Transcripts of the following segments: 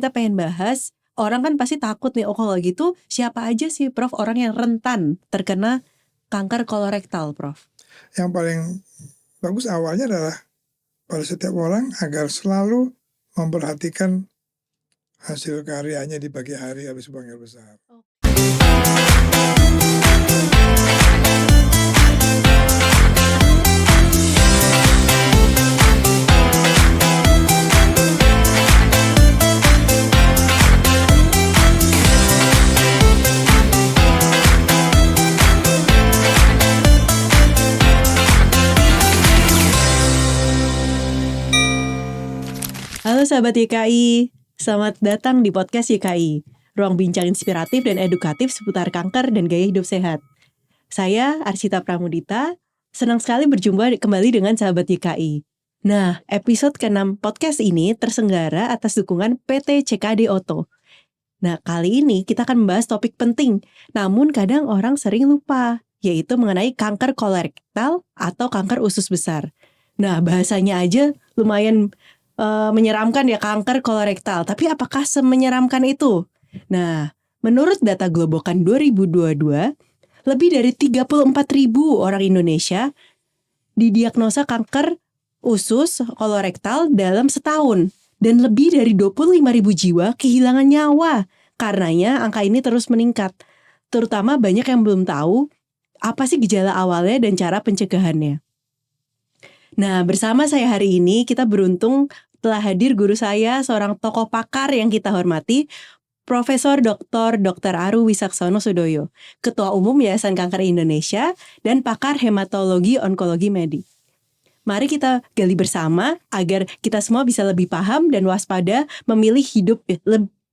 Kita pengen bahas, orang kan pasti takut nih, kalau gitu siapa aja sih Prof orang yang rentan terkena kanker kolorektal, Prof? Yang paling bagus awalnya adalah pada setiap orang agar selalu memperhatikan hasil karyanya di pagi hari habis buang air besar. Halo sahabat YKI, selamat datang di podcast YKI, ruang bincang inspiratif dan edukatif seputar kanker dan gaya hidup sehat. Saya Arsita Pramudita, senang sekali berjumpa kembali dengan sahabat YKI. Nah, episode ke-6 podcast ini terselenggara atas dukungan PT CKD Auto. Nah, kali ini kita akan membahas topik penting, namun kadang orang sering lupa, yaitu mengenai kanker kolorektal atau kanker usus besar. Nah, bahasanya aja lumayan menyeramkan ya, kanker kolorektal. Tapi apakah semenyeramkan itu? Nah, menurut data Globokan 2022, lebih dari 34.000 orang Indonesia didiagnosa kanker usus kolorektal dalam setahun. Dan lebih dari 25.000 jiwa kehilangan nyawa. Karenanya angka ini terus meningkat. Terutama banyak yang belum tahu apa sih gejala awalnya dan cara pencegahannya. Nah, bersama saya hari ini kita beruntung telah hadir guru saya, seorang tokoh pakar yang kita hormati, Profesor Dr. Aru Wisaksono Sudoyo, Ketua Umum Yayasan Kanker Indonesia dan pakar hematologi onkologi medik. Mari kita gali bersama agar kita semua bisa lebih paham dan waspada memilih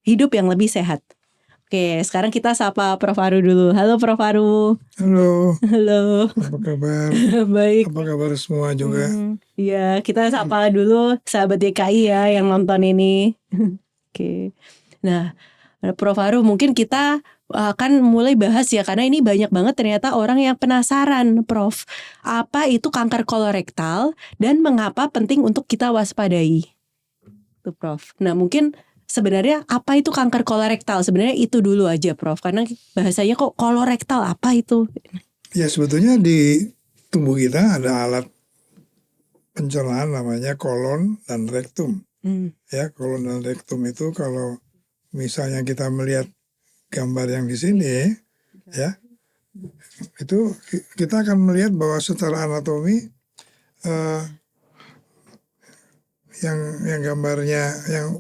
hidup yang lebih sehat. Oke, sekarang kita sapa Prof. Aru dulu. Halo Prof. Aru. Halo. Halo. Apa kabar? Baik. Apa kabar semua juga? Iya, kita sapa dulu sahabat DKI ya yang nonton ini. Oke. Nah, Prof. Aru, mungkin kita akan mulai bahas ya, karena ini banyak banget ternyata orang yang penasaran, Prof. Apa itu kanker kolorektal dan mengapa penting untuk kita waspadai? Tuh, Prof. Nah, mungkin sebenarnya apa itu kanker kolorektal? Sebenarnya itu dulu aja, Prof. Karena bahasanya kok kolorektal, apa itu? Ya, sebetulnya di tubuh kita ada alat pencernaan namanya kolon dan rektum. Ya, kolon dan rektum itu kalau misalnya kita melihat gambar yang di sini, ya, itu kita akan melihat bahwa secara anatomi yang gambarnya yang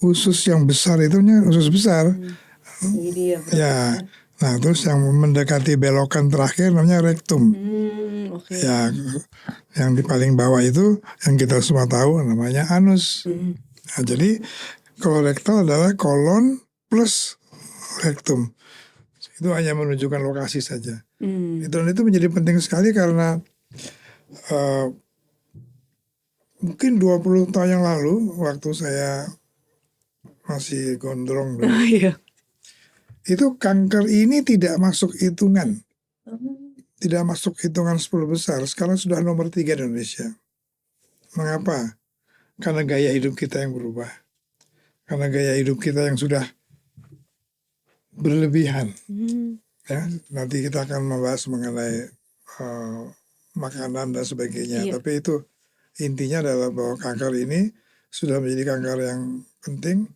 usus yang besar itu usus besar. Ya, nah terus yang mendekati belokan terakhir namanya rektum. Okay. Ya, yang di paling bawah itu yang kita semua tahu namanya anus. Nah, jadi kolorektal adalah kolon plus rektum. Itu hanya menunjukkan lokasi saja. Dan itu menjadi penting sekali karena mungkin 20 tahun yang lalu waktu saya masih gondrong dulu, itu kanker ini tidak masuk hitungan. Tidak masuk hitungan 10 besar. Sekarang sudah nomor 3 di Indonesia. Mengapa? Karena gaya hidup kita yang berubah. Karena gaya hidup kita yang sudah berlebihan. Ya, nanti kita akan membahas mengenai makanan dan sebagainya. Tapi itu intinya adalah bahwa kanker ini sudah menjadi kanker yang penting.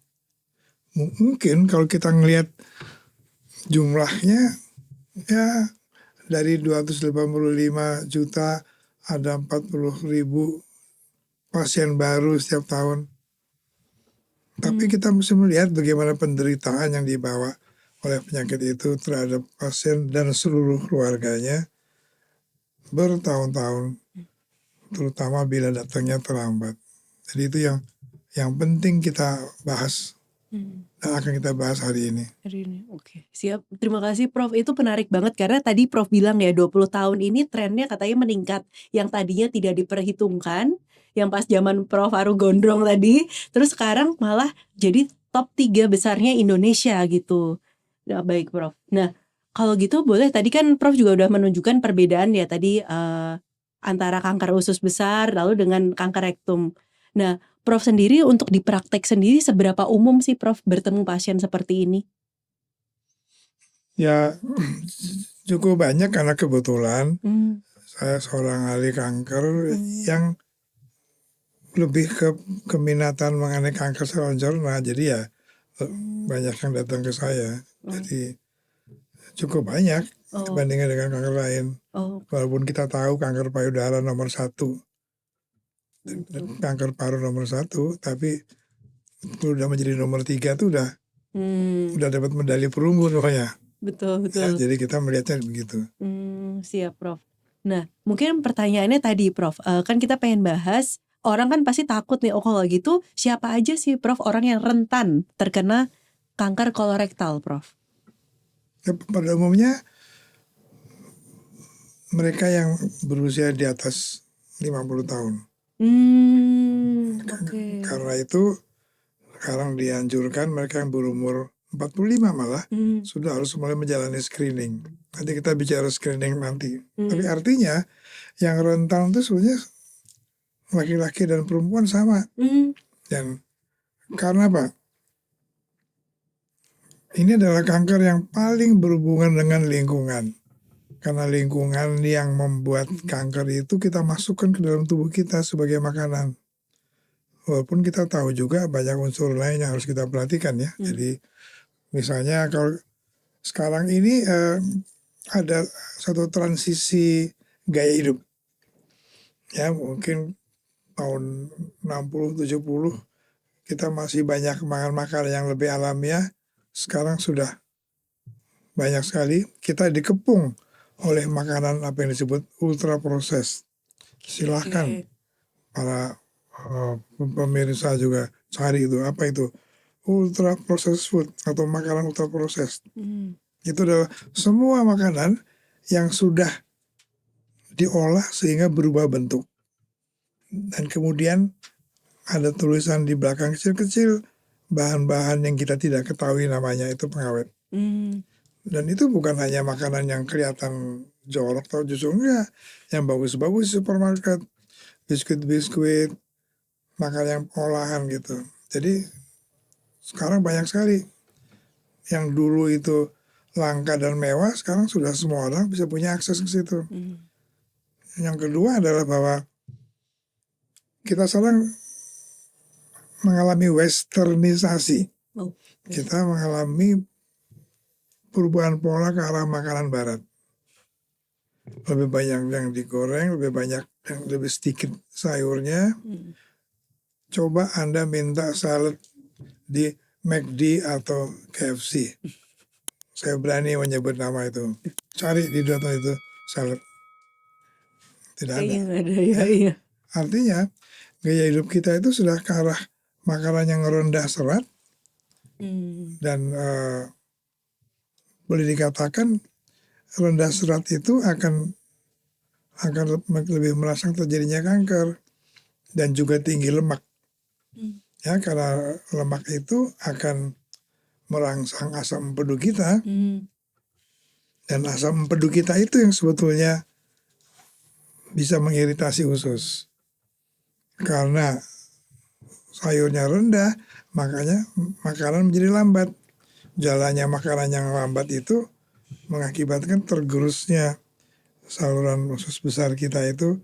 Mungkin kalau kita ngelihat jumlahnya, ya dari 285 juta ada 40.000 pasien baru setiap tahun. Tapi kita mesti melihat bagaimana penderitaan yang dibawa oleh penyakit itu terhadap pasien dan seluruh keluarganya bertahun-tahun, terutama bila datangnya terlambat. Jadi itu yang penting kita bahas. Dan akan kita bahas hari ini. Oke, siap. Terima kasih Prof. Itu menarik banget karena tadi Prof bilang ya 20 tahun ini trennya katanya meningkat. Yang tadinya tidak diperhitungkan, yang pas zaman Prof Aru gondrong tadi, terus sekarang malah jadi top 3 besarnya Indonesia gitu. Nah, baik Prof. Nah, kalau gitu boleh, tadi kan Prof juga udah menunjukkan perbedaan ya tadi antara kanker usus besar lalu dengan kanker rektum. Nah, Prof sendiri untuk di praktek sendiri seberapa umum sih Prof bertemu pasien seperti ini? Ya cukup banyak karena kebetulan Hmm. saya seorang ahli kanker Hmm. yang lebih ke keminatan mengenai kanker saluran cerna. Jadi ya banyak yang datang ke saya. Jadi cukup banyak dibandingkan dengan kanker lain. Walaupun kita tahu kanker payudara nomor 1, kanker paru nomor 1, tapi udah menjadi nomor 3 tuh udah dapat medali perunggu pokoknya. Betul. Ya, jadi kita melihatnya begitu. Siap Prof. Nah mungkin pertanyaannya tadi Prof, kan kita pengen bahas, orang kan pasti takut nih, kalau gitu siapa aja sih Prof orang yang rentan terkena kanker kolorektal Prof? Ya, pada umumnya mereka yang berusia di atas 50 tahun. Karena itu sekarang dianjurkan mereka yang berumur 45 malah sudah harus mulai menjalani screening. Nanti kita bicara screening nanti. Tapi artinya yang rentan itu sebenarnya laki-laki dan perempuan sama. Dan karena apa? Ini adalah kanker yang paling berhubungan dengan lingkungan. Karena lingkungan yang membuat kanker itu kita masukkan ke dalam tubuh kita sebagai makanan. Walaupun kita tahu juga banyak unsur lain yang harus kita perhatikan ya. Jadi misalnya kalau sekarang ini ada satu transisi gaya hidup. Ya mungkin tahun 60-70 kita masih banyak makan makanan yang lebih alamiah. Sekarang sudah banyak sekali kita dikepung oleh makanan apa yang disebut ultra proses. Silahkan para pemirsa juga cari itu apa itu ultra processed food atau makanan ultra proses. Itu adalah semua makanan yang sudah diolah sehingga berubah bentuk dan kemudian ada tulisan di belakang kecil-kecil bahan-bahan yang kita tidak ketahui namanya itu pengawet. Dan itu bukan hanya makanan yang kelihatan jorok atau justru enggak, yang bagus-bagus di supermarket, biskuit-biskuit, makanan yang olahan gitu. Jadi sekarang banyak sekali yang dulu itu langka dan mewah, sekarang sudah semua orang bisa punya akses ke situ. Yang kedua adalah bahwa kita sekarang mengalami westernisasi. Kita mengalami perubahan pola ke arah makanan barat. Lebih banyak yang digoreng, lebih banyak yang lebih sedikit sayurnya. Coba Anda minta salad di McD atau KFC. Saya berani menyebut nama itu. Cari di data itu salad. Tidak ada. Ya. Artinya gaya hidup kita itu sudah ke arah makanan yang rendah serat dan boleh dikatakan rendah serat itu akan lebih merangsang terjadinya kanker dan juga tinggi lemak. Ya, karena lemak itu akan merangsang asam empedu kita dan asam empedu kita itu yang sebetulnya bisa mengiritasi usus. Karena sayurnya rendah, makanya makanan menjadi lambat. Jalannya makanan yang lambat itu mengakibatkan tergerusnya saluran usus besar kita itu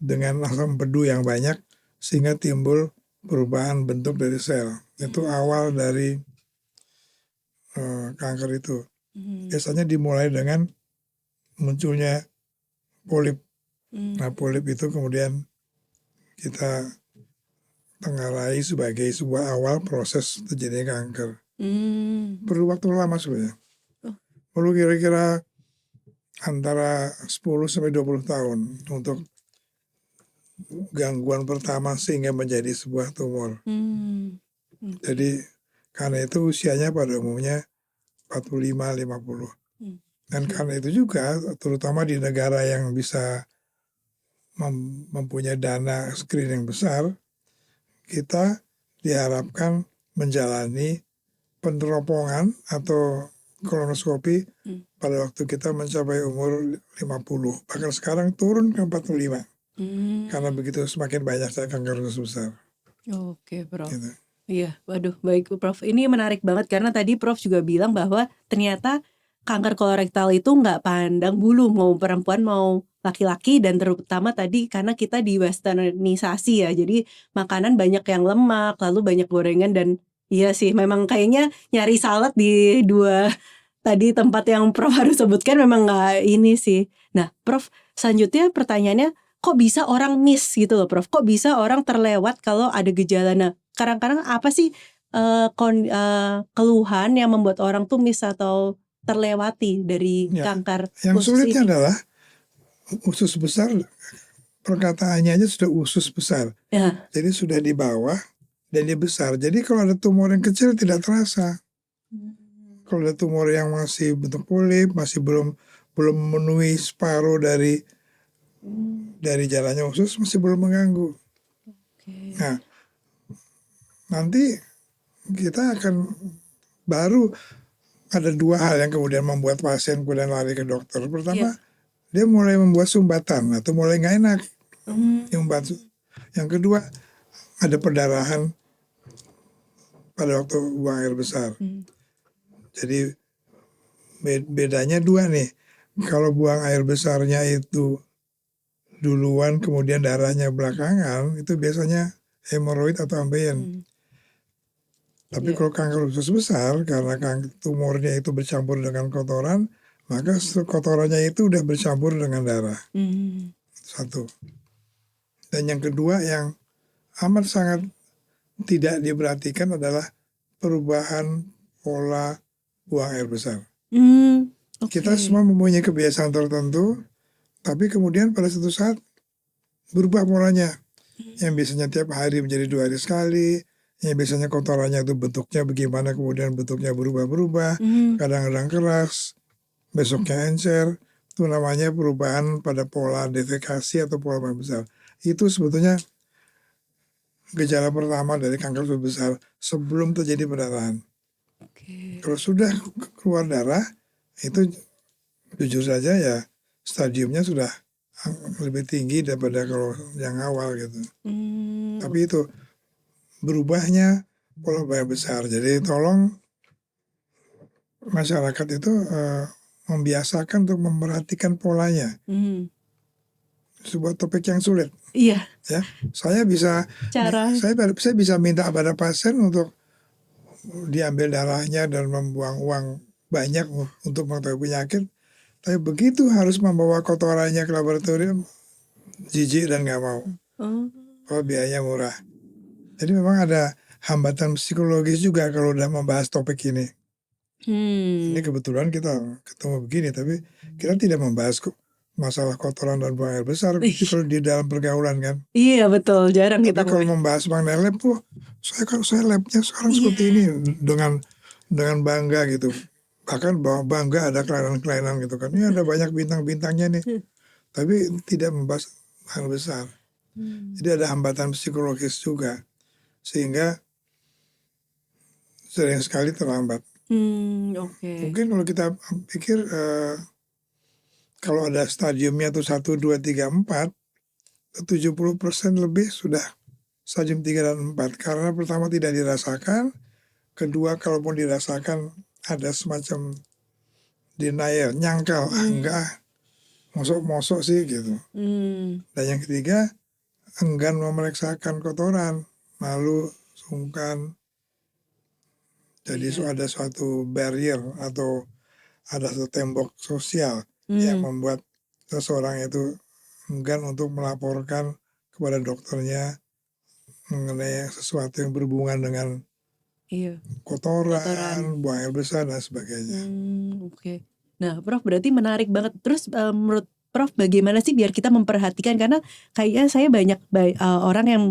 dengan asam empedu yang banyak sehingga timbul perubahan bentuk dari sel. Itu awal dari kanker itu. Biasanya dimulai dengan munculnya polip. Nah polip itu kemudian kita tenggarai sebagai sebuah awal proses terjadinya kanker. Perlu waktu lama sebenarnya. Perlu kira-kira antara 10-20 tahun untuk gangguan pertama sehingga menjadi sebuah tumor. Jadi karena itu usianya pada umumnya 45-50. Dan karena itu juga terutama di negara yang bisa mempunyai dana screening besar, kita diharapkan menjalani peneropongan atau kolonoskopi pada waktu kita mencapai umur 50. Bahkan sekarang turun ke 45. Karena begitu semakin banyak kanker usus besar. Oke, Prof. gitu. Iya, waduh, baik Prof. Ini menarik banget karena tadi Prof juga bilang bahwa ternyata kanker kolorektal itu nggak pandang bulu mau perempuan mau laki-laki, dan terutama tadi karena kita di westernisasi ya, jadi makanan banyak yang lemak, lalu banyak gorengan, dan iya sih memang kayaknya nyari salad di dua tadi tempat yang Prof harus sebutkan memang nggak ini sih. Nah, Prof, selanjutnya pertanyaannya, kok bisa orang miss gitu loh, Prof? Kok bisa orang terlewat kalau ada gejala? Nah, kadang-kadang apa sih keluhan yang membuat orang tuh miss atau terlewati dari Ya, kanker yang usus sulitnya ini? adalah usus besar, perkataannya aja sudah usus besar. Ya. Jadi sudah di bawah dan dia besar. Jadi kalau ada tumor yang kecil tidak terasa. Kalau ada tumor yang masih bentuk polip, masih belum belum memenuhi separuh dari jalannya usus, masih belum mengganggu. Oke. Nah, nanti kita akan baru ada dua hal yang kemudian membuat pasien kemudian lari ke dokter. Pertama, Iya. dia mulai membuat sumbatan atau mulai nggak enak Hmm. nyumbat. Yang kedua, ada perdarahan pada waktu buang air besar. Jadi bedanya dua nih. Kalau buang air besarnya itu duluan kemudian darahnya belakangan, itu biasanya hemoroid atau ambeien. Tapi Iya. kalau kanker usus besar, karena tumornya itu bercampur dengan kotoran, maka kotorannya itu udah bercampur dengan darah. Satu. Dan yang kedua yang amat sangat tidak diperhatikan adalah perubahan pola buang air besar. Kita semua mempunyai kebiasaan tertentu, tapi kemudian pada suatu saat berubah polanya. Yang biasanya tiap hari menjadi 2 hari sekali, yang biasanya kotorannya itu bentuknya bagaimana, kemudian bentuknya berubah-berubah, kadang-kadang keras, besoknya encer. Itu namanya perubahan pada pola defekasi atau pola buang besar. Itu sebetulnya gejala pertama dari kanker usus besar sebelum terjadi perdarahan. Kalau sudah keluar darah, itu jujur saja ya stadiumnya sudah lebih tinggi daripada kalau yang awal gitu. Tapi itu berubahnya pola buang besar. Jadi tolong masyarakat itu membiasakan untuk memperhatikan polanya. Sebuah topik yang sulit. Iya. Ya, saya bisa minta pada pasien untuk diambil darahnya dan membuang uang banyak untuk mengetahui penyakit. Tapi begitu harus membawa kotorannya ke laboratorium, jijik dan nggak mau. Kalau biayanya murah. Jadi memang ada hambatan psikologis juga kalau udah membahas topik ini. Ini kebetulan kita ketemu begini, tapi kita tidak membahas masalah kotoran dan buang air besar kalau di dalam pergaulan kan. Iya betul, jarang Tapi kita kalau membahas mengenai lab, saya labnya sekarang seperti ini dengan bangga gitu. Bahkan bangga ada kelainan-kelainan gitu kan. Ini ada banyak bintang-bintangnya nih. Tapi tidak membahas hal besar. Jadi ada hambatan psikologis juga. Sehingga sering sekali terlambat. Mungkin kalau kita pikir kalau ada stadiumnya tuh 1, 2, 3, 4, 70% lebih sudah stadium 3 dan 4. Karena pertama tidak dirasakan, kedua kalaupun dirasakan ada semacam denial, nyangkal, enggak, mosok-mosok sih gitu. Dan yang ketiga, enggan memeriksakan kotoran, malu, sungkan. Jadi ada suatu barrier atau ada satu tembok sosial yang membuat seseorang itu enggan untuk melaporkan kepada dokternya mengenai sesuatu yang berhubungan dengan kotoran, buang air besar dan sebagainya. Nah, Prof, berarti menarik banget. Terus menurut Prof bagaimana sih biar kita memperhatikan, karena kayaknya saya banyak orang yang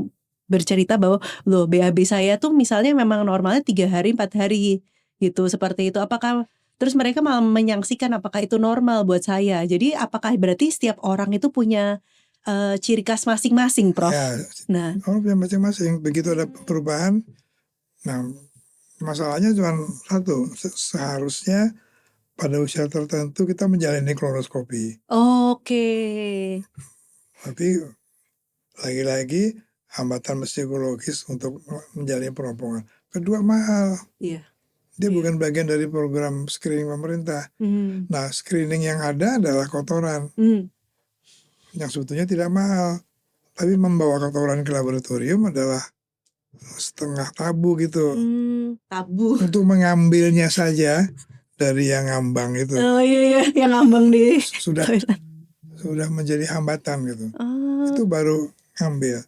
bercerita bahwa loh BAB saya tuh misalnya memang normalnya 3 hari 4 hari gitu, seperti itu. Apakah terus mereka malah menyaksikan apakah itu normal buat saya. Jadi apakah berarti setiap orang itu punya ciri khas masing-masing, Prof? Ya, Nah, punya masing-masing. Begitu ada perubahan, nah masalahnya cuma satu, seharusnya pada usia tertentu kita menjalani kolonoskopi. oke. Tapi lagi-lagi hambatan psikologis untuk menjalani peropongan. Kedua, mahal. Iya. Dia Iya. bukan bagian dari program screening pemerintah. Hmm. Nah, screening yang ada adalah kotoran yang sebetulnya tidak mahal. Tapi membawa kotoran ke laboratorium adalah setengah tabu gitu. Tabu. Untuk mengambilnya saja dari yang ngambang itu Oh iya, yang ngambang di sudah toilet. menjadi hambatan gitu. Oh. Itu baru ngambil.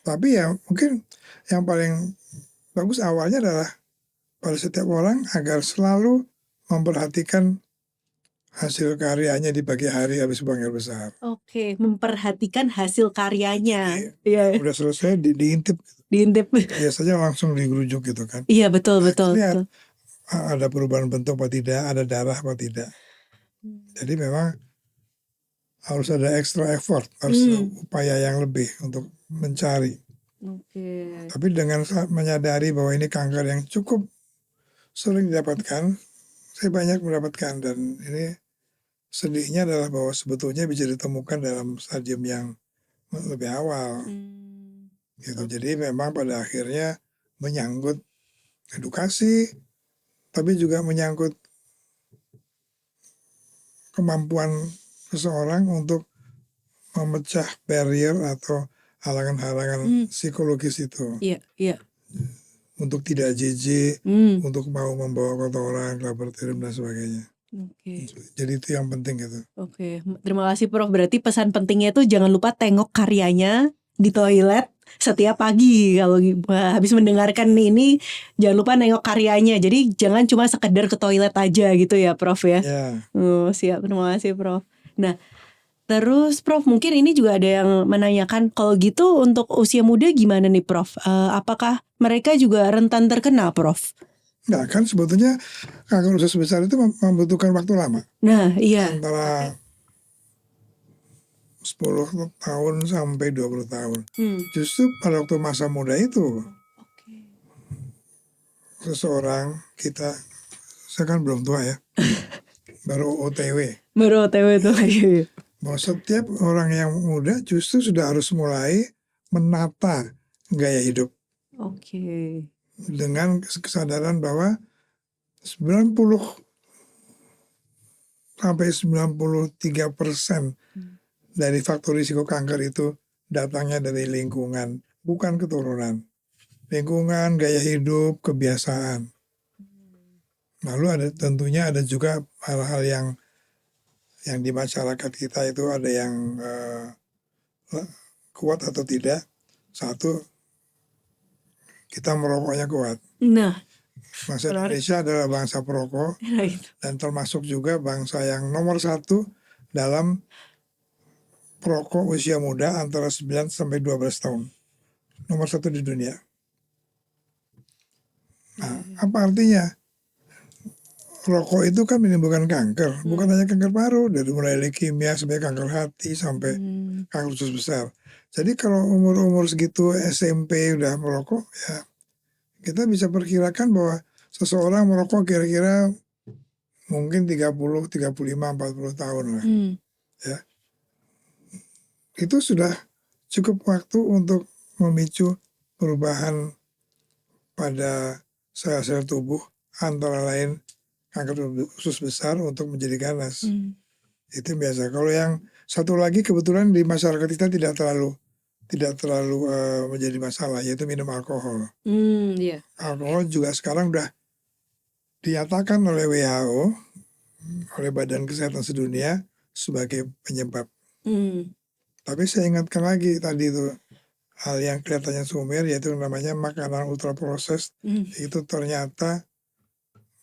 Tapi ya mungkin yang paling bagus awalnya adalah pada setiap orang agar selalu memperhatikan hasil karyanya di pagi hari habis buang air besar. Oke, memperhatikan hasil karyanya. Jadi Iya. udah selesai diintip. Diintip. Biasanya langsung digerujuk gitu kan. Iya, betul. Lihat ada perubahan bentuk apa tidak, ada darah apa tidak. Jadi memang harus ada extra effort, harus upaya yang lebih untuk mencari. Oke. Tapi dengan menyadari bahwa ini kanker yang cukup sering didapatkan, saya banyak mendapatkan, dan ini sedihnya adalah bahwa sebetulnya bisa ditemukan dalam stadium yang lebih awal. Gitu. Jadi memang pada akhirnya menyangkut edukasi, tapi juga menyangkut kemampuan seseorang untuk memecah barrier atau halangan-halangan psikologis itu. Iya. Untuk tidak jijik, untuk mau membawa kotoran ke laboratorium dan sebagainya. Oke. Jadi itu yang penting gitu. Oke, terima kasih Prof. Berarti pesan pentingnya itu jangan lupa tengok karyanya di toilet setiap pagi. Kalau habis mendengarkan ini jangan lupa nengok karyanya. Jadi jangan cuma sekedar ke toilet aja gitu ya Prof ya. Siap, terima kasih Prof. Nah, terus Prof, mungkin ini juga ada yang menanyakan, kalau gitu untuk usia muda gimana nih Prof? Apakah mereka juga rentan terkena Prof? Nah kan sebetulnya kanker usus besar itu membutuhkan waktu lama. Nah iya. Antara 10 tahun sampai 20 tahun. Justru pada waktu masa muda itu seseorang kita, saya kan belum tua ya, baru OTW. Baru OTW tuh. Bahwa setiap orang yang muda justru sudah harus mulai menata gaya hidup. Oke. Dengan kesadaran bahwa 90 sampai 93% dari faktor risiko kanker itu datangnya dari lingkungan, bukan keturunan. Lingkungan, gaya hidup, kebiasaan. Lalu tentunya ada juga hal-hal yang di masyarakat kita itu ada yang kuat atau tidak. Satu, kita merokoknya kuat. Nah, bangsa Indonesia adalah bangsa perokok, dan termasuk juga bangsa yang nomor 1 dalam perokok usia muda antara 9 sampai 12 tahun. Nomor 1 di dunia. Nah, apa artinya? Rokok itu kan menimbulkan kanker, bukan hanya kanker paru, dari mulai leukemia sampai kanker hati sampai kanker usus besar. Jadi kalau umur-umur segitu SMP udah merokok, ya kita bisa perkirakan bahwa seseorang merokok kira-kira mungkin 30, 35, 40 tahun lah. Ya. Itu sudah cukup waktu untuk memicu perubahan pada sel-sel tubuh, antara lain kanker usus besar untuk menjadi ganas. Itu biasa. Kalau yang satu lagi kebetulan di masyarakat kita tidak terlalu menjadi masalah, yaitu minum alkohol. Alkohol juga sekarang udah dinyatakan oleh WHO, oleh Badan Kesehatan Sedunia, sebagai penyebab. Tapi saya ingatkan lagi tadi itu hal yang kelihatannya sumir, yaitu namanya makanan ultraproses. Itu ternyata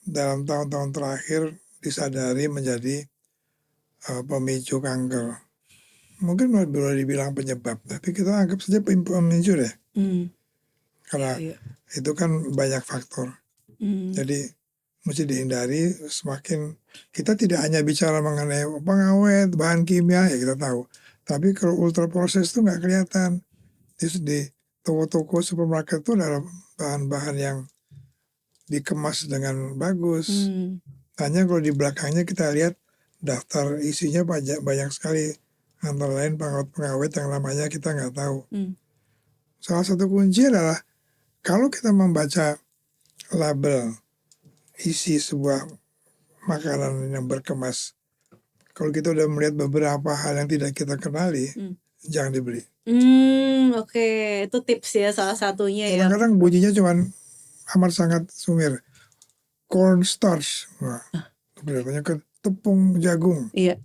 dalam tahun-tahun terakhir disadari menjadi pemicu kanker. Mungkin boleh dibilang penyebab, tapi kita anggap saja pemicu deh. Karena itu kan banyak faktor. Jadi mesti dihindari. Semakin kita tidak hanya bicara mengenai pengawet, bahan kimia, ya kita tahu. Tapi kalau ultraproses itu nggak kelihatan. Di toko-toko supermarket itu adalah bahan-bahan yang dikemas dengan bagus. Hanya kalau di belakangnya kita lihat daftar isinya banyak sekali. Antara lain pengawet-pengawet yang namanya kita nggak tahu. Salah satu kunci adalah kalau kita membaca label isi sebuah makanan yang berkemas, kalau kita udah melihat beberapa hal yang tidak kita kenali, jangan dibeli. Oke, itu tips ya salah satunya ya. Kadang-kadang bunyinya cuman amat sangat sumir. Corn starch, wah, kelihatannya ke tepung jagung, Iya.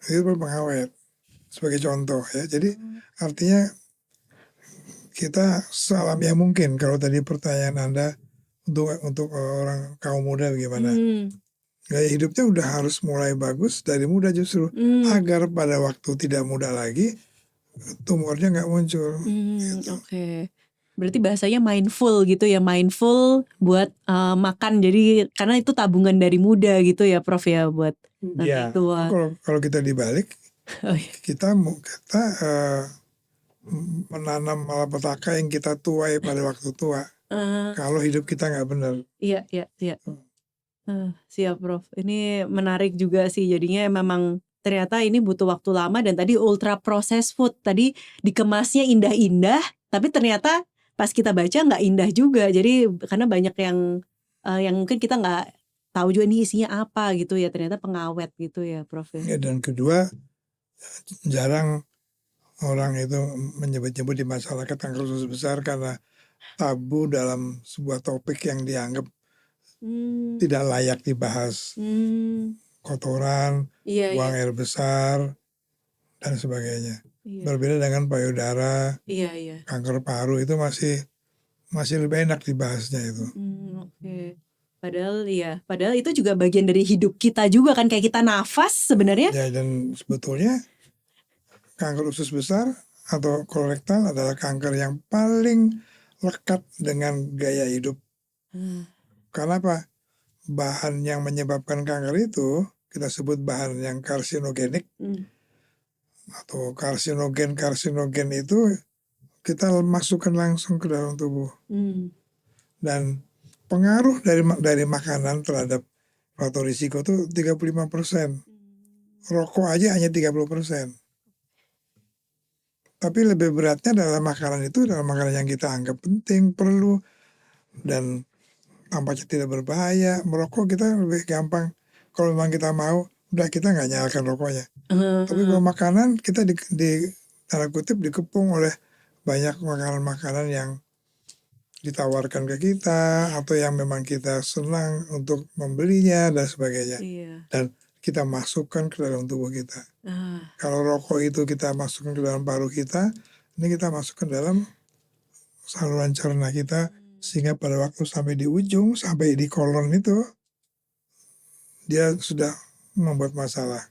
itu berpengawet. Sebagai contoh ya, jadi artinya kita sealamiah mungkin. Kalau tadi pertanyaan Anda untuk orang kaum muda bagaimana? Gaya hidupnya udah harus mulai bagus dari muda justru, agar pada waktu tidak muda lagi tumornya nggak muncul. Gitu. Oke. Berarti bahasanya mindful gitu ya, mindful buat makan. Jadi karena itu tabungan dari muda gitu ya, Prof ya, buat nanti tua. Kalau kita dibalik, Oh, iya. kita menanam malapetaka yang kita tuai pada waktu tua. Kalau hidup kita nggak benar. Iya. Siap, Prof. Ini menarik juga sih. Jadinya memang ternyata ini butuh waktu lama, dan tadi ultra processed food tadi dikemasnya indah-indah, tapi ternyata pas kita baca nggak indah juga. Jadi karena banyak yang mungkin kita nggak tahu juga ini isinya apa gitu ya. Ternyata pengawet gitu ya, Prof ya. Dan kedua, jarang orang itu menyebut-nyebut di masyarakat kanker usus besar karena tabu dalam sebuah topik yang dianggap tidak layak dibahas. Kotoran, buang air besar, dan sebagainya. Berbeda dengan payudara, kanker paru itu masih lebih enak dibahasnya itu. Oke. Padahal itu juga bagian dari hidup kita juga kan, kayak kita nafas sebenarnya. Ya, dan sebetulnya kanker usus besar atau kolorektal adalah kanker yang paling lekat dengan gaya hidup. Karena apa? Bahan yang menyebabkan kanker itu kita sebut bahan yang karsinogenik, atau karsinogen itu kita masukkan langsung ke dalam tubuh. Dan pengaruh dari makanan terhadap faktor risiko itu 35%. Rokok aja hanya 30%. Tapi lebih beratnya adalah makanan itu adalah makanan yang kita anggap penting, perlu, dan tampaknya tidak berbahaya. Merokok kita lebih gampang. Kalau memang kita mau, udah kita nggak nyalakan rokoknya. Tapi kalau makanan kita di tanda kutip dikepung oleh banyak makanan-makanan yang ditawarkan ke kita, atau yang memang kita senang untuk membelinya dan sebagainya. Dan kita masukkan ke dalam tubuh kita. Kalau rokok itu kita masukkan ke dalam paru kita, ini kita masukkan dalam saluran cerna kita, sehingga pada waktu sampai di ujung, sampai di kolon itu, dia sudah membuat masalah.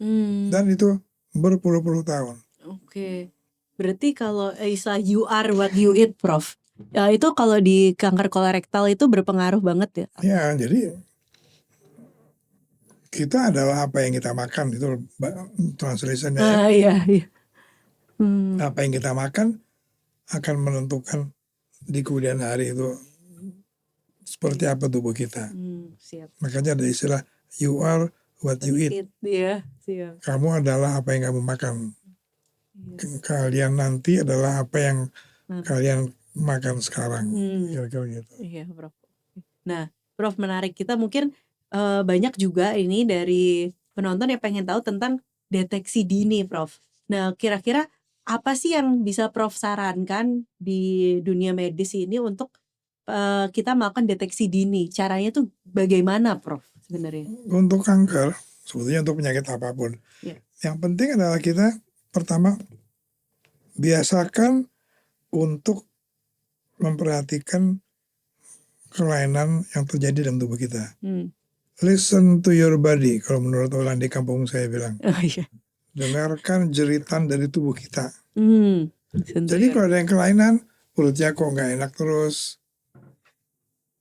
Dan itu berpuluh-puluh tahun. Oke. Berarti kalau istilah you are what you eat, Prof, itu kalau di kanker kolorektal itu berpengaruh banget ya? Ya, jadi kita adalah apa yang kita makan, itu translationnya ya. Iya. Apa yang kita makan akan menentukan di kemudian hari itu seperti apa tubuh kita. Siap. Makanya ada istilah you are what you eat. Iya, siap. Kamu adalah apa yang kamu makan. Kalian nanti adalah apa yang kalian makan sekarang. Kira-kira gitu. Iya, Prof. Nah, Prof, menarik. Kita mungkin banyak juga ini dari penonton yang pengen tahu tentang deteksi dini, Prof. Nah, kira-kira apa sih yang bisa Prof sarankan di dunia medis ini untuk kita melakukan deteksi dini? Caranya tuh bagaimana, Prof, sebenarnya? Untuk kanker, sebetulnya untuk penyakit apapun, yang penting adalah kita pertama biasakan untuk memperhatikan kelainan yang terjadi dalam tubuh kita. Listen to your body, kalau menurut orang di kampung saya bilang. Dengarkan jeritan dari tubuh kita. Jadi kalau ada yang kelainan, perutnya kok nggak enak terus,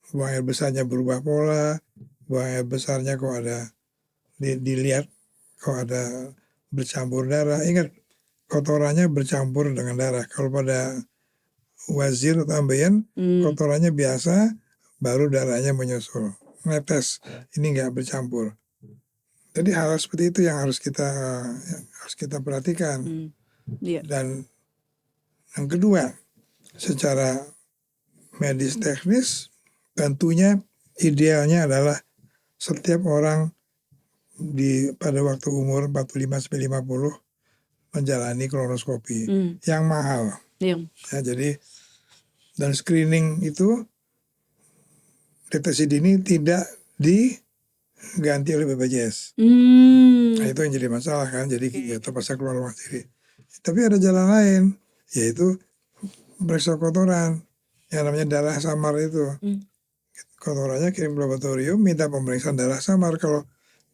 buang air besarnya berubah pola, buang air besarnya kok ada dilihat kok ada bercampur darah. Ingat, kotorannya bercampur dengan darah. Kalau pada wazir atau ambeien, kotorannya biasa, baru darahnya menyusul, netes. Ini nggak bercampur. Jadi hal seperti itu yang harus kita perhatikan. Dan yang kedua, secara medis teknis tentunya idealnya adalah setiap orang pada waktu umur 45-50 menjalani kolonoskopi yang mahal. Iya. Ya, jadi dan screening itu deteksi dini tidak diganti oleh BPJS. Nah, itu yang jadi masalah kan, jadi ya terpaksa keluar rumah sendiri. Tapi ada jalan lain, yaitu periksa kotoran yang namanya darah samar itu. Kotorannya kirim ke laboratorium, minta pemeriksaan darah samar. Kalau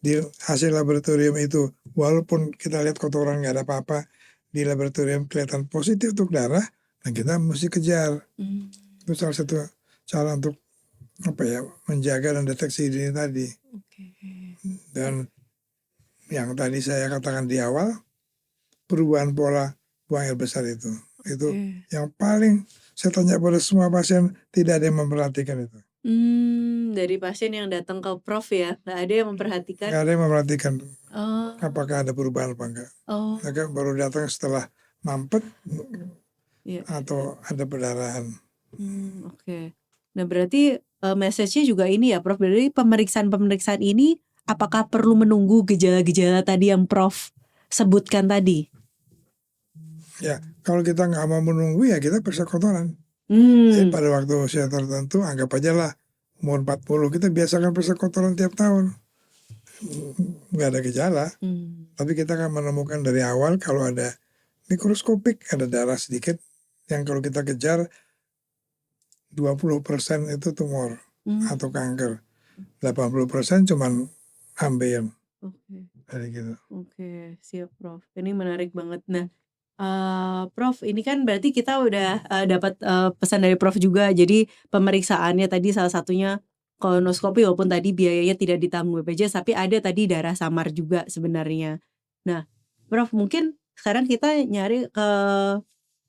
di hasil laboratorium itu walaupun kita lihat kotoran nggak ada apa-apa, di laboratorium kelihatan positif untuk darah, dan kita mesti kejar. Itu salah satu cara untuk menjaga dan deteksi dini tadi. Dan yang tadi saya katakan di awal, perubahan pola buang air besar itu yang paling saya tanya pada semua pasien, tidak ada yang memperhatikan itu. Dari pasien yang datang ke Prof ya, nggak ada yang memperhatikan. Nggak ada yang memperhatikan apakah ada perubahan apa enggak. Mereka baru datang setelah mampet atau ada perdarahan. Oke. Nah berarti message-nya juga ini ya Prof, dari pemeriksaan ini apakah perlu menunggu gejala-gejala tadi yang Prof sebutkan tadi? Ya, kalau kita nggak mau menunggu ya kita periksa kotoran. Jadi pada waktu usia tertentu, anggap aja lah umur 40, kita biasakan periksa kotoran tiap tahun. Nggak ada gejala, tapi kita akan menemukan dari awal kalau ada mikroskopik, ada darah sedikit, yang kalau kita kejar 20% itu tumor atau kanker, 80% cuman ambeien. Kayak gitu. Oke, siap Prof. Ini menarik banget. Nah, Prof, ini kan berarti kita udah dapat pesan dari Prof juga. Jadi pemeriksaannya tadi salah satunya kolonoskopi, walaupun tadi biayanya tidak ditanggung BPJS, tapi ada tadi darah samar juga sebenarnya. Nah, Prof, mungkin sekarang kita nyari ke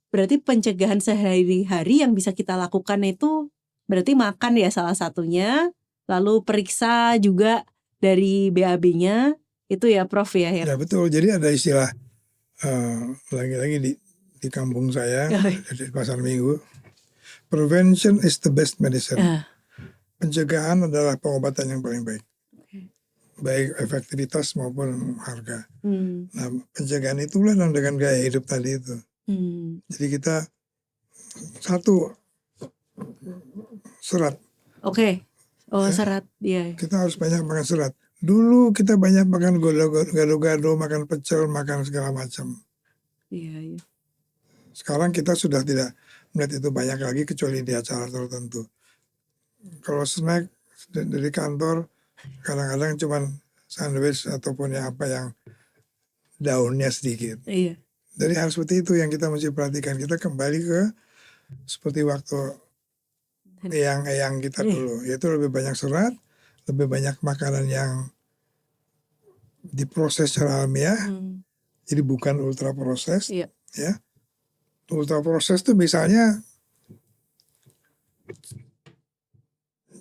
berarti pencegahan sehari-hari yang bisa kita lakukan itu berarti makan ya salah satunya, lalu periksa juga dari BAB-nya itu ya Prof ya. Ya betul, jadi ada istilah lagi-lagi di kampung saya, di Pasar Minggu, prevention is the best medicine. Pencegahan adalah pengobatan yang paling baik, baik efektivitas maupun harga. Nah, pencegahan itulah yang dengan gaya hidup tadi itu. Jadi kita satu, serat. Serat. Kita harus banyak makan serat. Dulu kita banyak makan gado-gado, makan pecel, makan segala macam. Sekarang kita sudah tidak melihat itu banyak lagi kecuali di acara tertentu. Kalau snack dari kantor kadang-kadang cuma sandwich ataupun apa yang daunnya sedikit. Jadi hal seperti itu yang kita mesti perhatikan. Kita kembali ke seperti waktu eyang kita dulu, yaitu lebih banyak serat, lebih banyak makanan yang diproses secara alamiah, jadi bukan ultra proses. Ya, ultra proses itu misalnya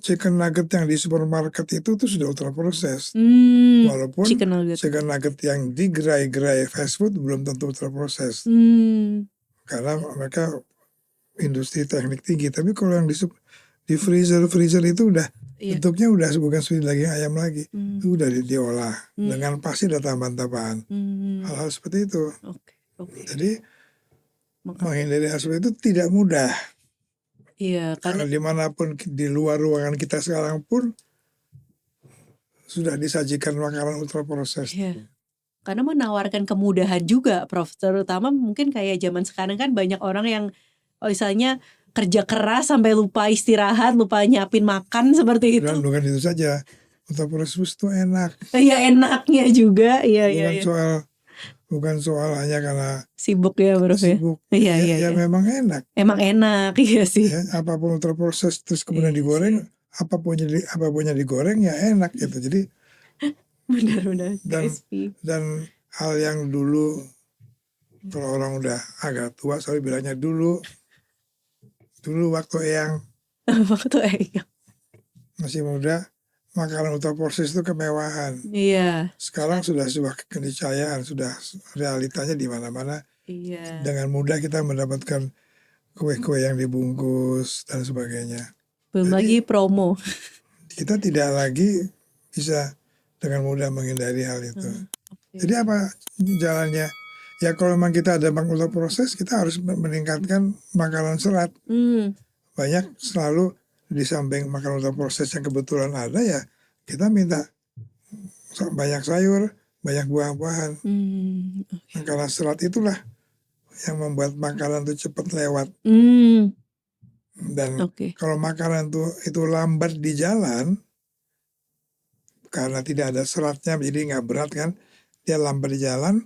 chicken nugget yang di supermarket itu tuh sudah ultra proses. Walaupun chicken nugget yang digerai-gerai fast food belum tentu ultra proses. Karena mereka industri teknik tinggi. Tapi kalau yang di freezer itu udah bentuknya udah bukan seperti daging ayam lagi. Itu udah diolah dengan pasti ada tambahan-tambahan. Hal-hal seperti itu. Jadi menghindari hal seperti itu tidak mudah. Karena dimanapun di luar ruangan kita sekarang pun sudah disajikan makanan ultra proses. Karena menawarkan kemudahan juga Prof, terutama mungkin kayak zaman sekarang kan banyak orang yang misalnya kerja keras sampai lupa istirahat, lupa nyiapin makan seperti itu. Dan bukan itu saja, ultra proses itu enak. Iya, enaknya juga. Bukan soal hanya karena sibuk ya Prof. Sibuk. Ya memang enak. Emang enak, iya sih. Apapun ultra proses terus kemudian digoreng, apapun digoreng ya enak gitu. Jadi benar-benar. Dan hal yang dulu kalau orang udah agak tua, saya bilangnya dulu waktu eyang masih muda, makanan ultra proses itu kemewahan. Sekarang sudah sebuah keniscayaan, sudah realitanya di mana-mana. Dengan mudah kita mendapatkan kue-kue yang dibungkus dan sebagainya. Belum Jadi lagi promo. kita tidak lagi bisa dengan mudah menghindari hal itu. Jadi Oke. apa jalannya? Ya kalau memang kita ada ultraproses, kita harus meningkatkan makanan serat. Hmm, Banyak selalu di samping makanan ultraproses yang kebetulan ada, ya kita minta banyak sayur, banyak buah-buahan. oke. Karena serat itulah yang membuat makanan itu cepat lewat. Dan Oke. kalau makanan itu lambat di jalan, karena tidak ada seratnya, jadi nggak berat kan, dia lambat di jalan,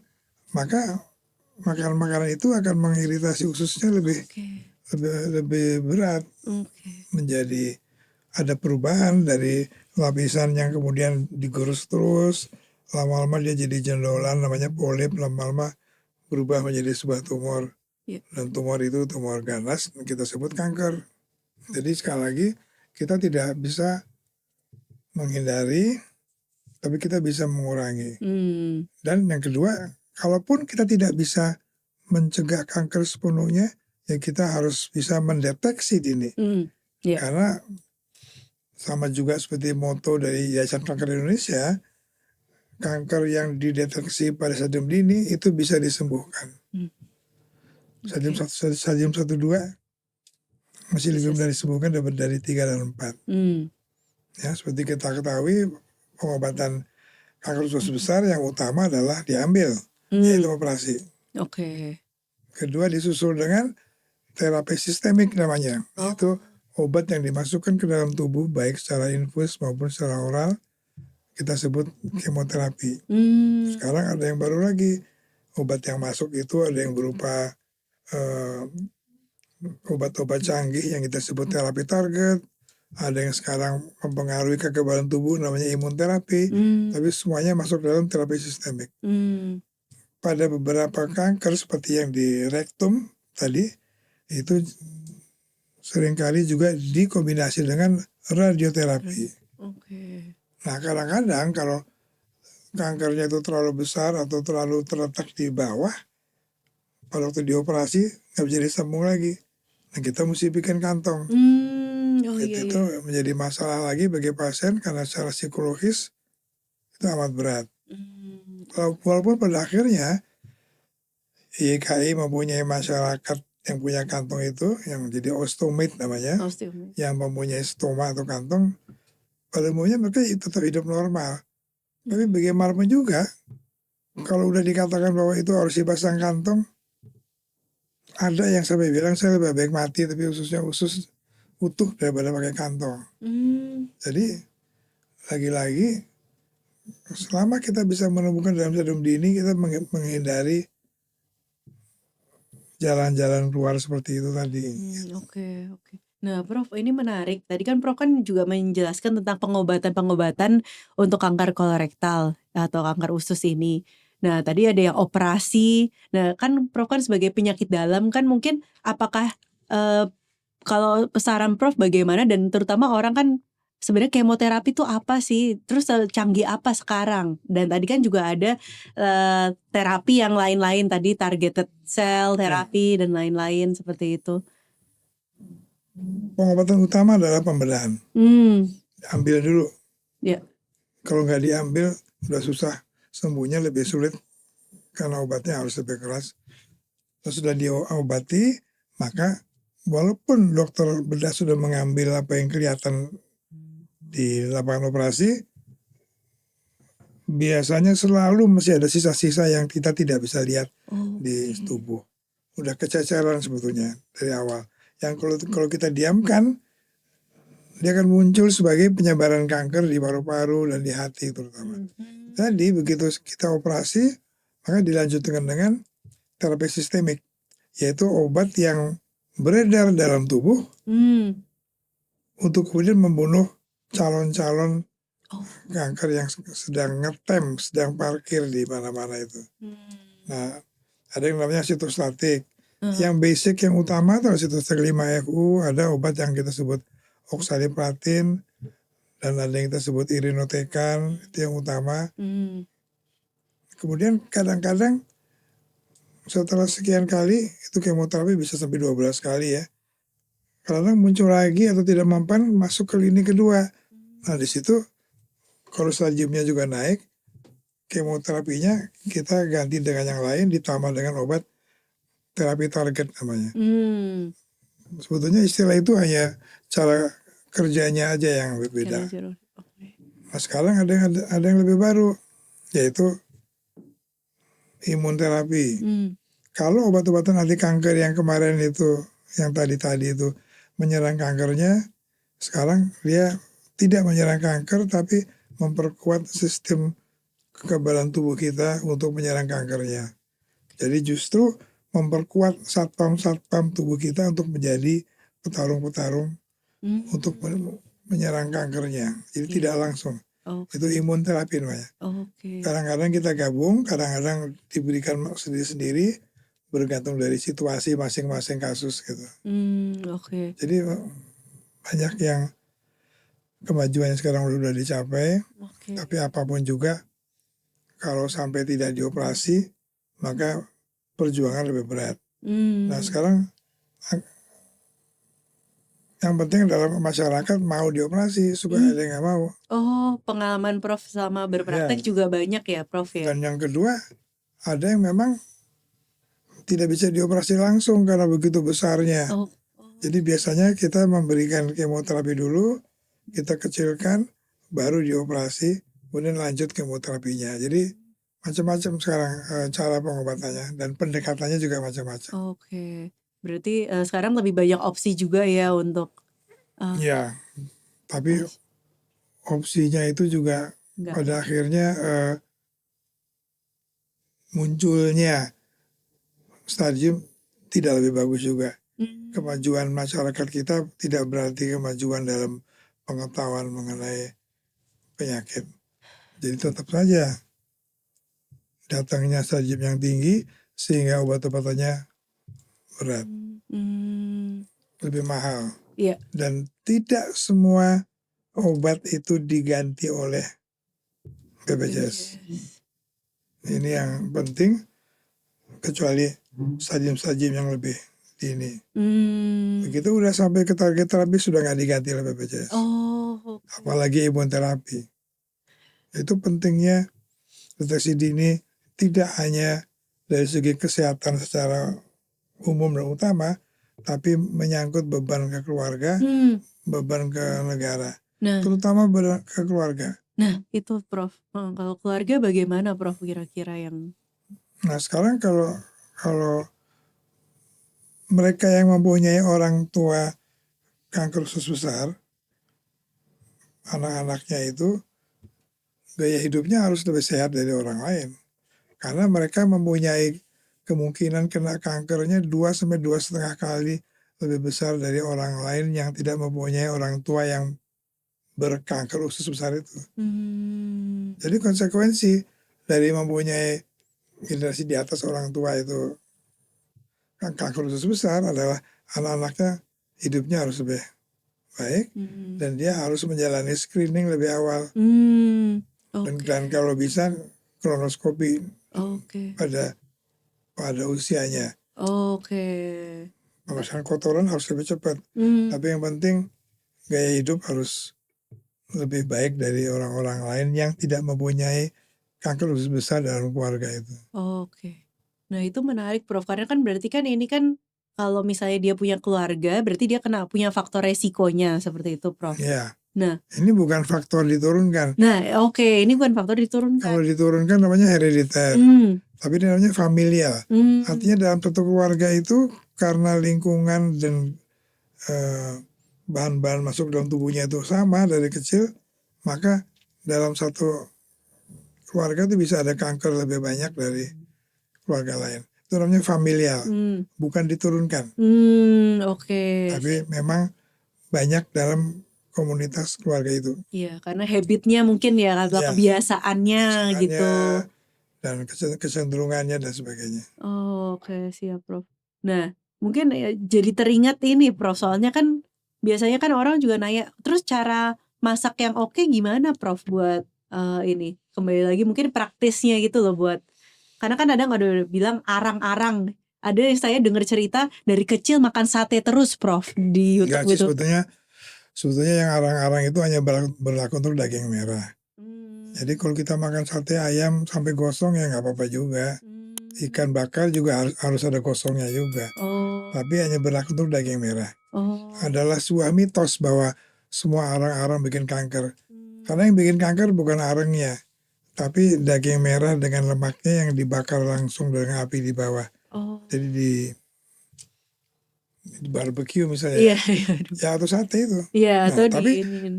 maka makanan-makanan itu akan mengiritasi ususnya lebih berat, menjadi ada perubahan dari lapisan yang kemudian digurus terus, lama-lama dia jadi jendolan, namanya polip, lama-lama berubah menjadi sebuah tumor. Dan tumor itu tumor ganas, kita sebut kanker. Jadi sekali lagi, kita tidak bisa menghindari, tapi kita bisa mengurangi. Dan yang kedua, kalaupun kita tidak bisa mencegah kanker sepenuhnya, ya kita harus bisa mendeteksi dini. Karena sama juga seperti moto dari Yayasan Kanker Indonesia, kanker yang dideteksi pada stadium dini itu bisa disembuhkan. Stadium 1, 2 masih lebih mudah disembuhkan dari 3 dan 4. Ya, seperti kita ketahui, pengobatan kanker usus besar yang utama adalah diambil, yaitu operasi. Kedua disusul dengan terapi sistemik namanya, yaitu obat yang dimasukkan ke dalam tubuh baik secara infus maupun secara oral, kita sebut kemoterapi. Sekarang ada yang baru lagi, obat yang masuk itu ada yang berupa obat-obat canggih yang kita sebut terapi target, ada yang sekarang mempengaruhi kekebalan tubuh namanya imunterapi, tapi semuanya masuk dalam terapi sistemik. Pada beberapa kanker seperti yang di rektum tadi, itu seringkali juga dikombinasi dengan radioterapi. Nah kadang-kadang kalau kankernya itu terlalu besar atau terlalu terletak di bawah, pada waktu dioperasi nggak bisa disambung lagi. Nah kita mesti bikin kantong. Itu menjadi masalah lagi bagi pasien karena secara psikologis itu amat berat. Walaupun pada akhirnya YKI mempunyai masyarakat yang punya kantong itu, yang jadi ostomate namanya, yang mempunyai stoma atau kantong, pada umumnya mereka tetap hidup normal. Tapi bagaimanapun juga, kalau udah dikatakan bahwa itu harus dipasang kantong, ada yang sampai bilang saya lebih baik mati tapi ususnya usus utuh daripada pakai kantong. Jadi lagi-lagi selama kita bisa menemukan dalam stadium dini, kita menghindari jalan-jalan keluar seperti itu tadi. Oke. Nah, Prof, ini menarik. Tadi kan Prof kan juga menjelaskan tentang pengobatan-pengobatan untuk kanker kolorektal atau kanker usus ini. Nah, tadi ada yang operasi. Nah, kan Prof kan sebagai penyakit dalam kan mungkin apakah kalau saran Prof bagaimana, dan terutama orang kan sebenarnya kemoterapi itu apa sih? Terus canggih apa sekarang? Dan tadi kan juga ada terapi yang lain-lain tadi, targeted cell terapi dan lain-lain seperti itu. Pengobatan utama adalah pembedahan. Ambil dulu. Kalau nggak diambil udah susah, sembuhnya lebih sulit karena obatnya harus lebih keras. Kalau sudah diobati, maka walaupun dokter bedah sudah mengambil apa yang kelihatan di lapangan operasi, biasanya selalu masih ada sisa-sisa yang kita tidak bisa lihat di tubuh. Udah kececeran sebetulnya dari awal. Yang kalau kita diamkan, dia akan muncul sebagai penyebaran kanker di paru-paru dan di hati terutama. Jadi begitu kita operasi, maka dilanjutkan dengan terapi sistemik, yaitu obat yang beredar dalam tubuh untuk kemudian membunuh calon-calon kanker yang sedang ngetem, sedang parkir di mana-mana itu. Nah, ada yang namanya sitostatik. Yang basic, yang utama adalah sitostatik 5-FU, ada obat yang kita sebut oxaliplatin, dan ada yang kita sebut irinotecan, itu yang utama. Kemudian kadang-kadang setelah sekian kali itu kemoterapi bisa sampai 12 kali ya. Kadang muncul lagi atau tidak mempan masuk ke lini kedua. Nah di situ kalau stadiumnya juga naik, kemoterapinya kita ganti dengan yang lain ditambah dengan obat terapi target namanya. Sebetulnya istilah itu hanya cara kerjanya aja yang berbeda. Nah sekarang ada yang lebih baru, yaitu imunterapi. Kalau obat-obatan anti kanker yang kemarin itu, yang tadi itu menyerang kankernya, sekarang dia tidak menyerang kanker tapi memperkuat sistem kekebalan tubuh kita untuk menyerang kankernya. Jadi justru memperkuat satpam-satpam tubuh kita untuk menjadi petarung-petarung untuk menyerang kankernya. Jadi tidak langsung. Itu imunterapi namanya. Kadang-kadang kita gabung, kadang-kadang diberikan sendiri-sendiri, bergantung dari situasi masing-masing kasus gitu. Jadi banyak yang kemajuan sekarang sudah dicapai, tapi apapun juga kalau sampai tidak dioperasi maka perjuangan lebih berat. Nah sekarang yang penting dalam masyarakat mau dioperasi, supaya ada yang nggak mau. Pengalaman Prof sama berpraktek juga banyak ya Prof ya. Dan yang kedua, ada yang memang tidak bisa dioperasi langsung karena begitu besarnya. Jadi biasanya kita memberikan kemoterapi dulu, kita kecilkan, baru dioperasi, kemudian lanjut kemoterapinya. Jadi macam-macam sekarang cara pengobatannya dan pendekatannya juga macam-macam. Berarti sekarang lebih banyak opsi juga ya untuk. Ya, tapi opsinya itu juga pada akhirnya munculnya stadium tidak lebih bagus juga. Kemajuan masyarakat kita tidak berarti kemajuan dalam pengetahuan mengenai penyakit. Jadi tetap saja datangnya stadium yang tinggi sehingga obat-obatannya berat, lebih mahal. Dan tidak semua obat itu diganti oleh BPJS. Ini yang penting, kecuali stadium-stadium yang lebih dini. Begitu udah sampai ke target terapi sudah nggak diganti oleh BPJS. Apalagi imunterapi. Itu pentingnya deteksi dini tidak hanya dari segi kesehatan secara umum dan utama, tapi menyangkut beban ke keluarga, beban ke negara, terutama ke keluarga. Nah itu Prof, kalau keluarga bagaimana Prof kira-kira yang? Nah sekarang kalau mereka yang mempunyai orang tua kanker usus besar, anak-anaknya itu gaya hidupnya harus lebih sehat dari orang lain. Karena mereka mempunyai kemungkinan kena kankernya 2-2,5 kali lebih besar dari orang lain yang tidak mempunyai orang tua yang berkanker usus besar itu. Jadi konsekuensi dari mempunyai generasi di atas orang tua itu kanker usus besar adalah anak-anaknya hidupnya harus lebih baik dan dia harus menjalani screening lebih awal. Dan kalau bisa kolonoskopi pada usianya. Pemeriksaan kotoran harus lebih cepat. Tapi yang penting gaya hidup harus lebih baik dari orang-orang lain yang tidak mempunyai kanker usus besar dalam keluarga itu. Nah itu menarik Prof, karena kan berarti kan ini kan kalau misalnya dia punya keluarga berarti dia punya faktor resikonya seperti itu Prof. Ya. Nah ini bukan faktor diturunkan. Ini bukan faktor diturunkan. Kalau diturunkan namanya herediter, tapi ini namanya familial. Artinya dalam satu keluarga itu karena lingkungan dan bahan-bahan masuk dalam tubuhnya itu sama dari kecil, maka dalam satu keluarga itu bisa ada kanker lebih banyak dari keluarga lain. Itu namanya familial, bukan diturunkan. Tapi memang banyak dalam komunitas keluarga itu. Iya, karena habitnya mungkin ya, atau kebiasaannya gitu. Dan kecenderungannya dan sebagainya. Siap Prof. Nah, mungkin jadi teringat ini Prof, soalnya kan biasanya kan orang juga nanya, terus cara masak yang oke gimana Prof buat ini? Kembali lagi mungkin praktisnya gitu loh buat Karena kan ada bilang arang-arang. Ada yang saya dengar cerita dari kecil makan sate terus, Prof, di Enggak YouTube sih, itu. sebetulnya yang arang-arang itu hanya berlaku untuk daging merah. Jadi Hmm. kalau kita makan sate ayam sampai gosong ya nggak apa-apa juga. Ikan bakar juga harus ada gosongnya juga. Oh. Tapi hanya berlaku untuk daging merah. Oh. Adalah sebuah mitos bahwa semua arang-arang bikin kanker. Hmm. Karena yang bikin kanker bukan arangnya, tapi daging merah dengan lemaknya yang dibakar langsung dengan api di bawah. Oh. Jadi di barbecue misalnya, Iya, iya. ya atau sate itu. Iya, Nah, atau tapi diinin.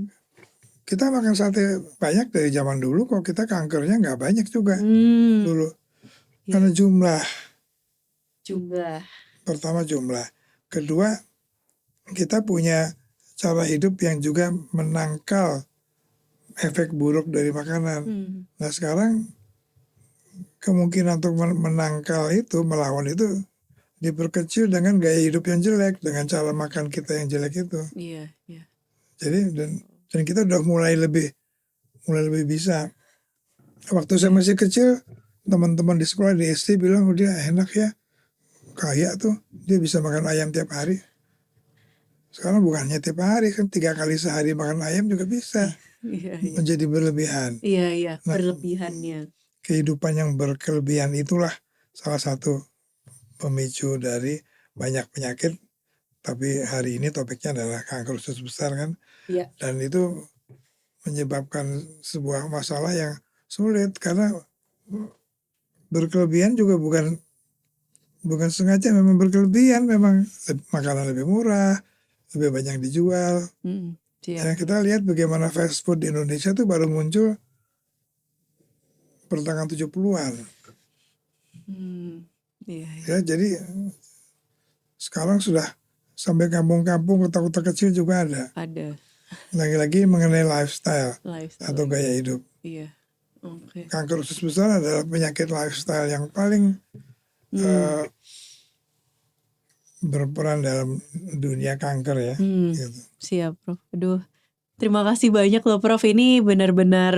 kita makan sate banyak dari zaman dulu kok, kita kankernya nggak banyak juga dulu. Iya. Karena jumlah, Jumlah. pertama jumlah. Kedua, kita punya cara hidup yang juga menangkal efek buruk dari makanan. Nah sekarang kemungkinan untuk menangkal itu, melawan itu diperkecil dengan gaya hidup yang jelek, dengan cara makan kita yang jelek itu. Iya, iya. Jadi dan kita udah mulai lebih bisa. Waktu saya masih kecil, teman-teman di sekolah di SD bilang, oh dia enak ya, kaya tuh, dia bisa makan ayam tiap hari. Sekarang bukannya tiap hari, kan 3 kali sehari makan ayam juga bisa. Iya, iya. Menjadi berlebihan. Iya, iya. Nah, Berlebihannya. kehidupan yang berkelebihan itulah salah satu pemicu dari banyak penyakit. Tapi hari ini topiknya adalah kanker usus besar kan. Iya. Dan itu menyebabkan sebuah masalah yang sulit karena berkelebihan juga bukan sengaja, memang berkelebihan, memang makanan lebih murah, lebih banyak dijual. Ya, kita lihat bagaimana fast food di Indonesia tuh baru muncul pertengahan 70-an. Iya, iya. Ya, jadi sekarang sudah sampai kampung-kampung, kota-kota kecil juga ada. Ada. Lagi-lagi mengenai lifestyle atau Iya. gaya hidup. Iya. Oke. Kanker usus besar adalah penyakit lifestyle yang paling berperan dalam dunia kanker ya. Gitu. Siap, Prof. Aduh, terima kasih banyak loh, Prof. Ini benar-benar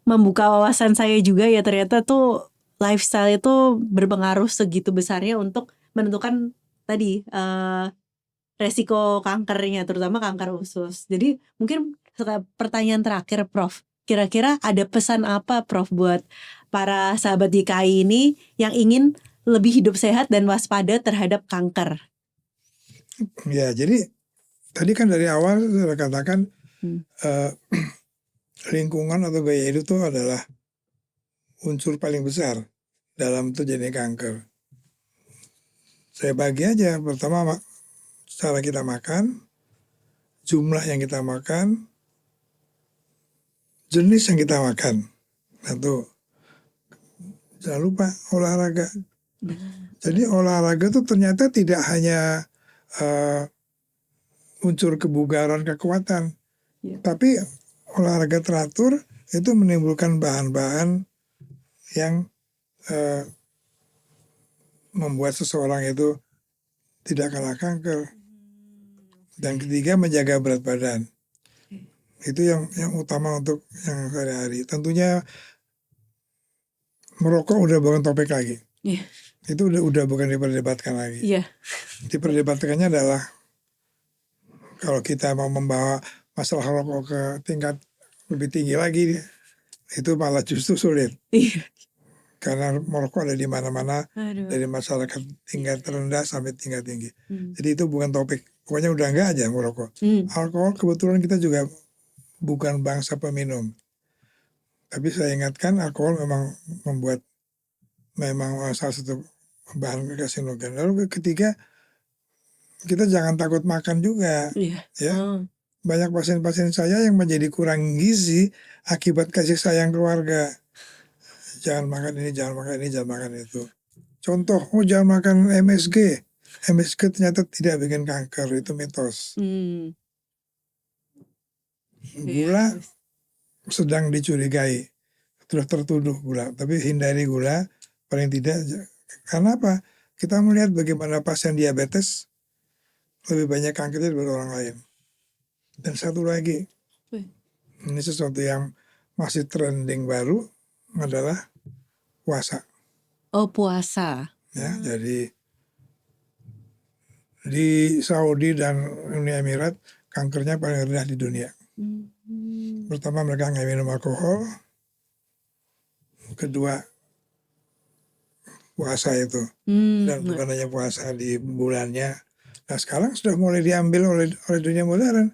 membuka wawasan saya juga ya. Ternyata tuh lifestyle itu berpengaruh segitu besarnya untuk menentukan tadi resiko kankernya, terutama kanker usus. Jadi mungkin pertanyaan terakhir, Prof. Kira-kira ada pesan apa, Prof, buat para sahabat YKI ini yang ingin lebih hidup sehat dan waspada terhadap kanker? Ya, jadi tadi kan dari awal saya katakan lingkungan atau gaya hidup itu adalah unsur paling besar dalam terjadi kanker. Saya bagi aja, pertama cara kita makan, jumlah yang kita makan, jenis yang kita makan. Satu, jangan lupa olahraga. Jadi olahraga itu ternyata tidak hanya unsur kebugaran, kekuatan, tapi olahraga teratur itu menimbulkan bahan-bahan yang membuat seseorang itu tidak kalah kanker. Dan ketiga, menjaga berat badan. Itu yang utama untuk yang sehari-hari. Tentunya merokok udah bukan topik lagi. Itu udah bukan diperdebatkan lagi. Diperdebatkannya adalah kalau kita mau membawa masalah rokok ke tingkat lebih tinggi lagi, itu malah justru sulit. Karena merokok ada di mana-mana, dari masyarakat tingkat rendah sampai tingkat tinggi. Jadi itu bukan topik. Pokoknya udah enggak aja merokok. Alkohol kebetulan kita juga bukan bangsa peminum. Tapi saya ingatkan alkohol memang salah satu bahan karsinogen. Lalu ketiga, kita jangan takut makan juga. Ya. Banyak pasien-pasien saya yang menjadi kurang gizi akibat kasih sayang keluarga. Jangan makan ini, jangan makan ini, jangan makan itu. Contoh, jangan makan MSG. MSG ternyata tidak bikin kanker, itu mitos. Gula sedang dicurigai, sudah tertuduh gula, tapi hindari gula paling tidak. Karena apa? Kita melihat bagaimana pasien diabetes lebih banyak kankernya daripada orang lain. Dan satu lagi, ini sesuatu yang masih trending baru adalah puasa. Oh, puasa. Ya, jadi di Saudi dan Uni Emirat kankernya paling rendah di dunia. Pertama mereka nggak minum alkohol, kedua puasa itu, dan bukan hanya puasa di bulannya. Nah sekarang sudah mulai diambil oleh dunia modern,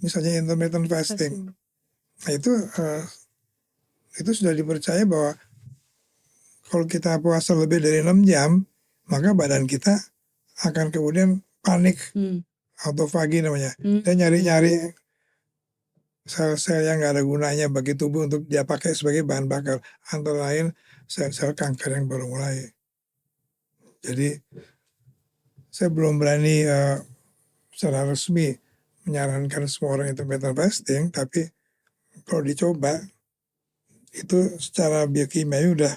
misalnya intermittent fasting. Nah itu sudah dipercaya bahwa kalau kita puasa lebih dari 6 jam, maka badan kita akan kemudian panik, autofagi namanya. Dan nyari-nyari sel-sel yang nggak ada gunanya bagi tubuh untuk dia pakai sebagai bahan bakar. Antara lain sel-sel kanker yang baru mulai. Jadi saya belum berani secara resmi menyarankan semua orang intermittent fasting, tapi kalau dicoba itu secara biokimia udah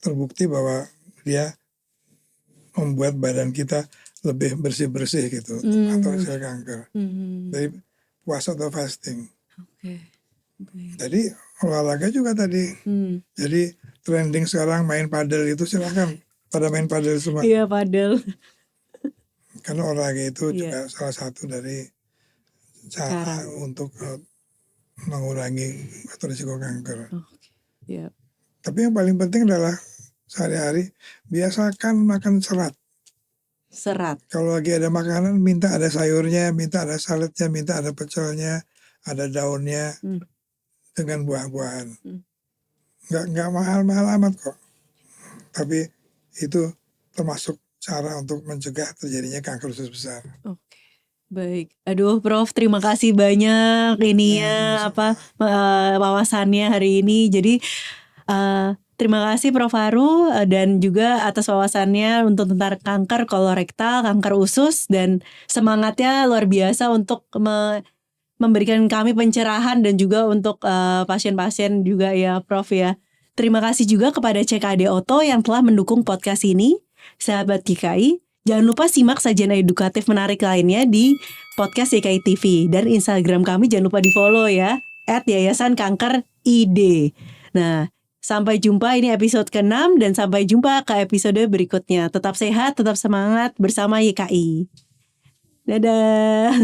terbukti bahwa dia membuat badan kita lebih bersih-bersih gitu atau sel kanker. Jadi puasa atau fasting. Jadi olahraga juga tadi. Jadi trending sekarang main padel itu silakan pada main padel semua. Iya, padel. Karena olahraga itu juga salah satu dari cara untuk mengurangi risiko kanker. Tapi yang paling penting adalah sehari-hari biasakan makan serat. Kalau lagi ada makanan, minta ada sayurnya, minta ada saladnya, minta ada pecelnya, ada daunnya, dengan buah-buahan. Nggak mahal-mahal amat kok. Tapi itu termasuk cara untuk mencegah terjadinya kanker usus besar. Baik, aduh Prof, terima kasih banyak wawasannya hari ini. Jadi terima kasih Prof Faru dan juga atas wawasannya untuk tentang kanker kolorektal, kanker usus, dan semangatnya luar biasa untuk memberikan kami pencerahan dan juga untuk pasien-pasien juga ya Prof ya. Terima kasih juga kepada CKD Auto yang telah mendukung podcast ini. Sahabat YKI, jangan lupa simak sajian edukatif menarik lainnya di podcast YKI TV. Dan Instagram kami jangan lupa di follow ya, @yayasan-kanker-id. Nah, sampai jumpa, ini episode ke-6 dan sampai jumpa ke episode berikutnya. Tetap sehat, tetap semangat bersama YKI. Dadah.